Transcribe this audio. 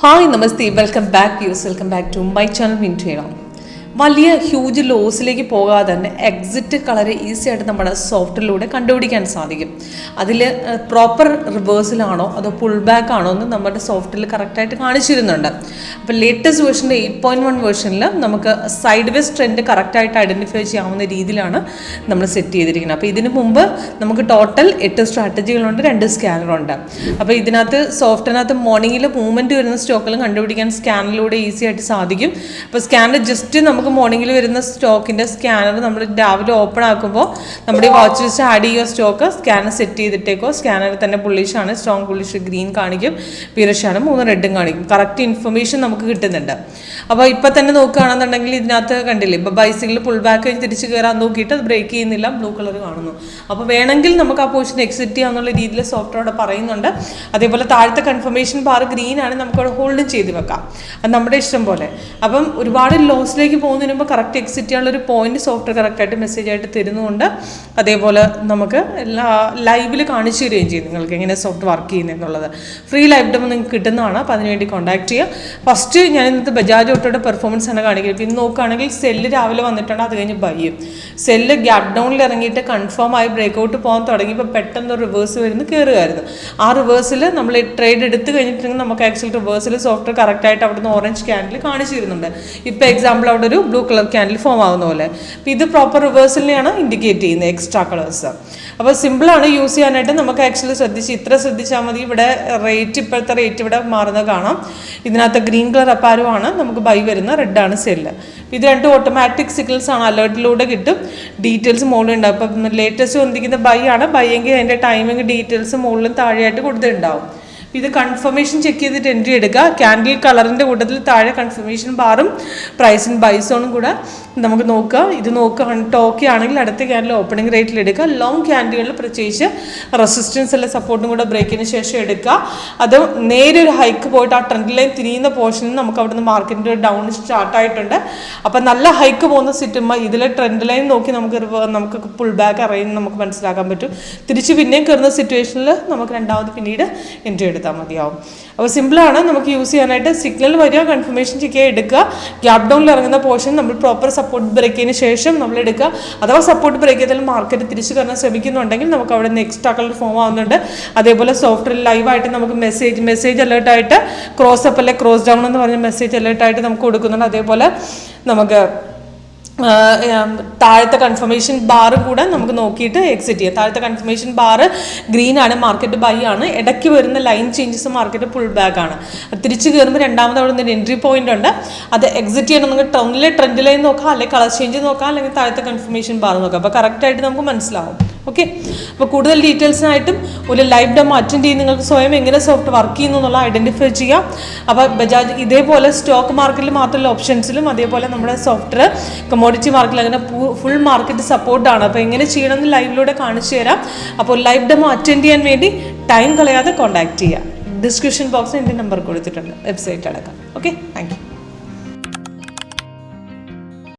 Hi നമസ്തേ, welcome back to my channel മിൻറ്റേണം. വലിയ ഹ്യൂജ് ലോസിലേക്ക് പോകാതെ തന്നെ എക്സിറ്റ് കളർ ഈസി ആയിട്ട് നമ്മുടെ സോഫ്റ്റ്വെയറിലൂടെ കണ്ടുപിടിക്കാൻ സാധിക്കും. അതിൽ പ്രോപ്പർ റിവേഴ്സിലാണോ അതോ പുൾ ബാക്ക് ആണോ എന്ന് നമ്മുടെ സോഫ്റ്റ്വെയറിൽ കറക്റ്റായിട്ട് കാണിച്ചിരുന്നുണ്ട്. അപ്പോൾ ലേറ്റസ്റ്റ് വേർഷൻ്റെ 8.1 വേർഷനിൽ നമുക്ക് സൈഡ് വേസ് ട്രെൻഡ് കറക്റ്റായിട്ട് ഐഡൻറ്റിഫൈ ചെയ്യാവുന്ന രീതിയിലാണ് നമ്മൾ സെറ്റ് ചെയ്തിരിക്കുന്നത്. അപ്പോൾ ഇതിന് മുമ്പ് നമുക്ക് ടോട്ടൽ 8 സ്ട്രാറ്റജികളുണ്ട്, 2 സ്കാനറുണ്ട്. അപ്പോൾ ഇതിനകത്ത് സോഫ്റ്റ്വെയറിനകത്ത് മോർണിംഗിൽ മൂവ്മെൻറ്റ് വരുന്ന സ്റ്റോക്കുകൾ കണ്ടുപിടിക്കാൻ സ്കാനറിലൂടെ ഈസി ആയിട്ട് സാധിക്കും. അപ്പോൾ സ്കാനർ ജസ്റ്റ് നമുക്ക് മോർണിംഗിൽ വരുന്ന സ്റ്റോക്കിൻ്റെ സ്കാനർ നമ്മൾ രാവിലെ ഓപ്പൺ ആക്കുമ്പോൾ നമ്മുടെ വാച്ച് ലിസ്റ്റ് ആഡ് ചെയ്യുക, സ്റ്റോക്ക് സ്കാനർ സെറ്റ് ചെയ്തിട്ടേക്കോ. സ്കാനർ തന്നെ ബുള്ളിഷാണ്, സ്ട്രോങ് ബുള്ളിഷ് ഗ്രീൻ കാണിക്കും, ബീറിഷാണ്, 3 റെഡും കാണിക്കും. കറക്റ്റ് ഇൻഫർമേഷൻ നമുക്ക് കിട്ടുന്നുണ്ട്. അപ്പോൾ ഇപ്പം തന്നെ നോക്കുകയാണെന്നുണ്ടെങ്കിൽ ഇതിനകത്ത് കണ്ടില്ലേ, ഇപ്പോൾ ബൈസിക്കിൾ പുൾ ബാക്ക് കഴിഞ്ഞ് തിരിച്ച് കയറാൻ നോക്കിയിട്ട് അത് ബ്രേക്ക് ചെയ്യുന്നില്ല, ബ്ലൂ കളർ കാണുന്നു. അപ്പോൾ വേണമെങ്കിൽ നമുക്ക് ആ പോർഷൻ എക്സിറ്റ് ചെയ്യാന്നുള്ള രീതിയിൽ സോഫ്റ്റ്വെയർ അവിടെ പറയുന്നുണ്ട്. അതേപോലെ താഴത്തെ കൺഫർമേഷൻ ബാർ ഗ്രീൻ ആണ്, നമുക്കവിടെ ഹോൾഡും ചെയ്ത് വെക്കാം, അത് നമ്മുടെ ഇഷ്ടം പോലെ. അപ്പം ഒരുപാട് ലോസിലേക്ക് പോകുന്നതിന് മുമ്പ് കറക്റ്റ് എക്സിറ്റ് ചെയ്യാനുള്ളൊരു പോയിന്റ് സോഫ്റ്റ്വെയർ കറക്റ്റായിട്ട് മെസ്സേജ് ആയിട്ട് തരുന്നുണ്ട്. അതേപോലെ നമുക്ക് ലൈവിൽ കാണിച്ചു തരികയും ചെയ്യും നിങ്ങൾക്ക് എങ്ങനെ സോഫ്റ്റ് വർക്ക് ചെയ്യുന്നതെന്നുള്ളത്. ഫ്രീ ലൈവ് ഡെമോ നിങ്ങൾക്ക് കിട്ടുന്നതാണ്. അപ്പോൾ അതിനുവേണ്ടി കോൺടാക്ട് ചെയ്യുക. ഫസ്റ്റ് ഞാൻ ഇന്നത്തെ ബജാജ് ഓട്ടോയുടെ പെർഫോമൻസ് ആണ് കാണിക്കുന്നത്. പിന്നെ നോക്കുകയാണെങ്കിൽ സെല്ല് രാവിലെ വന്നിട്ടുണ്ട്, അത് കഴിഞ്ഞ് ബൈയും. സെല്ല് ഗ്യാപ് ഡൗണിൽ ഇറങ്ങിയിട്ട് കൺഫേം ആയി ബ്രേക്കൗട്ട് പോകാൻ തുടങ്ങിയപ്പോൾ പെട്ടെന്ന് റിവേഴ്സ് വരുന്നു, കയറുമായിരുന്നു. ആ റിവേഴ്സിൽ നമ്മൾ ട്രേഡ് എടുത്ത് കഴിഞ്ഞിട്ടുണ്ടെങ്കിൽ നമുക്ക് ആക്ച്വൽ റിവേഴ്സിൽ സോഫ്റ്റ്വെയർ കറക്റ്റായിട്ട് അവിടുന്ന് ഓറഞ്ച് ക്യാൻഡിൽ കാണിച്ചു തരുന്നുണ്ട്. ഇപ്പോൾ എക്സാമ്പിൾ അവിടെ ഒരു ബ്ലൂ കളർ ക്യാൻഡിൽ ഫോം ആകുന്ന പോലെ. അപ്പോൾ ഇത് പ്രോപ്പർ റിവേഴ്സലിനെയാണ് ഇൻഡിക്കേറ്റ് ചെയ്യുന്നത്, എക്സ്ട്രാ കളേഴ്സ്. അപ്പോൾ സിമ്പിളാണ് യൂസ് ചെയ്യാനായിട്ട്. നമുക്ക് ആക്ച്വലി ശ്രദ്ധിച്ചാൽ മതി. ഇവിടെ റേറ്റ്, ഇപ്പോഴത്തെ റേറ്റ് ഇവിടെ മാറുന്നത് കാണാം. ഇതിനകത്ത് ഗ്രീൻ കളർ അപ്പാരോ ആണ് നമുക്ക് ബൈ വരുന്ന, റെഡാണ് സെല്ല്. ഇത് 2 ഓട്ടോമാറ്റിക് സിഗ്നൽസ് ആണ്, അലേർട്ടിലൂടെ കിട്ടും. ഡീറ്റെയിൽസ് മുകളിലുണ്ട്. അപ്പം ലേറ്റസ്റ്റ് വന്നിരിക്കുന്ന ബൈ ആണ്. ബൈ എങ്കിൽ അതിൻ്റെ ടൈമിങ് ഡീറ്റെയിൽസ് മുകളിലും താഴെയായിട്ട് കൊടുത്തിട്ടുണ്ടാവും. ഇത് കൺഫർമേഷൻ ചെക്ക് ചെയ്തിട്ട് എൻട്രി എടുക്കുക. ക്യാൻഡിൽ കളറിൻ്റെ കൂട്ടത്തിൽ താഴെ കൺഫർമേഷൻ ബാറും പ്രൈസിൻ ബൈ സോണും കൂടെ നമുക്ക് നോക്കുക. ഇത് നോക്കുക, ടോക്കി ആണെങ്കിൽ അടുത്ത ക്യാൻഡിൽ ഓപ്പണിംഗ് റേറ്റിൽ എടുക്കുക. ലോങ് ക്യാൻഡിലുകളിൽ പ്രത്യേകിച്ച് റെസിസ്റ്റൻസ് അല്ല സപ്പോർട്ടും കൂടെ ബ്രേക്കിന് ശേഷം എടുക്കുക. അത് നേരെ ഒരു ഹൈക്ക് പോയിട്ട് ആ ട്രെൻഡ് ലൈൻ തിരിയുന്ന പോർഷനിൽ നമുക്ക് അവിടുന്ന് മാർക്കറ്റിൻ്റെ ഡൗൺ സ്റ്റാർട്ടായിട്ടുണ്ട്. അപ്പം നല്ല ഹൈക്ക് പോകുന്ന സിറ്റുമ്പോൾ ഇതിലെ ട്രെൻഡ് ലൈൻ നോക്കി നമുക്ക് പുൾ ബാക്ക് അറിയുന്നത് നമുക്ക് മനസ്സിലാക്കാൻ പറ്റും. തിരിച്ച് പിന്നെയും കയറുന്ന സിറ്റുവേഷനിൽ നമുക്ക് രണ്ടാമത് പിന്നീട് എൻട്രി എടുത്താൽ മതിയാവും. അപ്പോൾ സിമ്പിളാണ് നമുക്ക് യൂസ് ചെയ്യാനായിട്ട്. സിഗ്നൽ വരിക, കൺഫർമേഷൻ ചെക്ക് ചെയ്യുക, എടുക്കുക. ഗ്യാപ് ഡൗണിൽ ഇറങ്ങുന്ന പോർഷൻ നമ്മൾ പ്രോപ്പർ സപ്പോർട്ട് ബ്രേക്കിന് ശേഷം നമ്മൾ എടുക്കുക. അഥവാ സപ്പോർട്ട് ബ്രേക്ക് ചെയ്താൽ മാർക്കറ്റ് തിരിച്ചു കയറാൻ ശ്രമിക്കുന്നുണ്ടെങ്കിൽ നമുക്ക് അവിടെ നെക്സ്റ്റ് കളർ ഫോം ആവുന്നുണ്ട്. അതേപോലെ സോഫ്റ്റ്വെയർ ലൈവായിട്ട് നമുക്ക് മെസ്സേജ് അലേർട്ടായിട്ട് ക്രോസ് അപ്പ് അല്ലെ ക്രോസ് ഡൗൺ എന്ന് പറഞ്ഞ മെസ്സേജ് അലേർട്ടായിട്ട് നമുക്ക് കൊടുക്കുന്നുണ്ട്. അതേപോലെ നമുക്ക് താഴത്തെ കൺഫർമേഷൻ ബാർ കൂടെ നമുക്ക് നോക്കിയിട്ട് എക്സിറ്റ് ചെയ്യാം. താഴത്തെ കൺഫർമേഷൻ ബാർ ഗ്രീൻ ആണ്, മാർക്കറ്റ് ബൈ ആണ്. ഇടയ്ക്ക് വരുന്ന line changes market pull back ആണ്. തിരിച്ച് കയറുമ്പോൾ രണ്ടാമത് അവിടെ നിന്ന് എൻട്രി പോയിന്റ് ഉണ്ട്. അത് എക്സിറ്റ് ചെയ്യണമെങ്കിൽ ട്രെൻഡ് ലൈൻ നോക്കാം, അല്ലെങ്കിൽ കളർ ചേഞ്ച് നോക്കാം, അല്ലെങ്കിൽ താഴത്തെ കൺഫർമേഷൻ ബാർ നോക്കാം. അപ്പോൾ കറക്റ്റായിട്ട് നമുക്ക് മനസ്സിലാവും. ഓക്കെ, അപ്പോൾ കൂടുതൽ ഡീറ്റെയിൽസിനായിട്ടും ഒരു ലൈവ് ഡെമോ അറ്റൻഡ് ചെയ്ത് നിങ്ങൾക്ക് സ്വയം എങ്ങനെ സോഫ്റ്റ് വർക്ക് ചെയ്യുന്നു എന്നുള്ള ഐഡൻറ്റിഫൈ ചെയ്യാം. അപ്പോൾ ബജാജ് ഇതേപോലെ സ്റ്റോക്ക് മാർക്കറ്റിൽ മാത്രമല്ല, ഓപ്ഷൻസിലും അതേപോലെ നമ്മുടെ സോഫ്റ്റ്വെയർ കമോഡിറ്റി മാർക്കറ്റിൽ അങ്ങനെ ഫുൾ മാർക്കറ്റ് സപ്പോർട്ടാണ്. അപ്പോൾ എങ്ങനെ ചെയ്യണമെന്ന് ലൈവിലൂടെ കാണിച്ചു തരാം. അപ്പോൾ ലൈവ് ഡെമോ അറ്റൻഡ് ചെയ്യാൻ വേണ്ടി ടൈം കളയാതെ കോൺടാക്ട് ചെയ്യുക. ഡിസ്ക്രിപ്ഷൻ ബോക്സിൽ എൻ്റെ നമ്പർ കൊടുത്തിട്ടുണ്ട്, വെബ്സൈറ്റ് അടക്കം. Okay, thank you.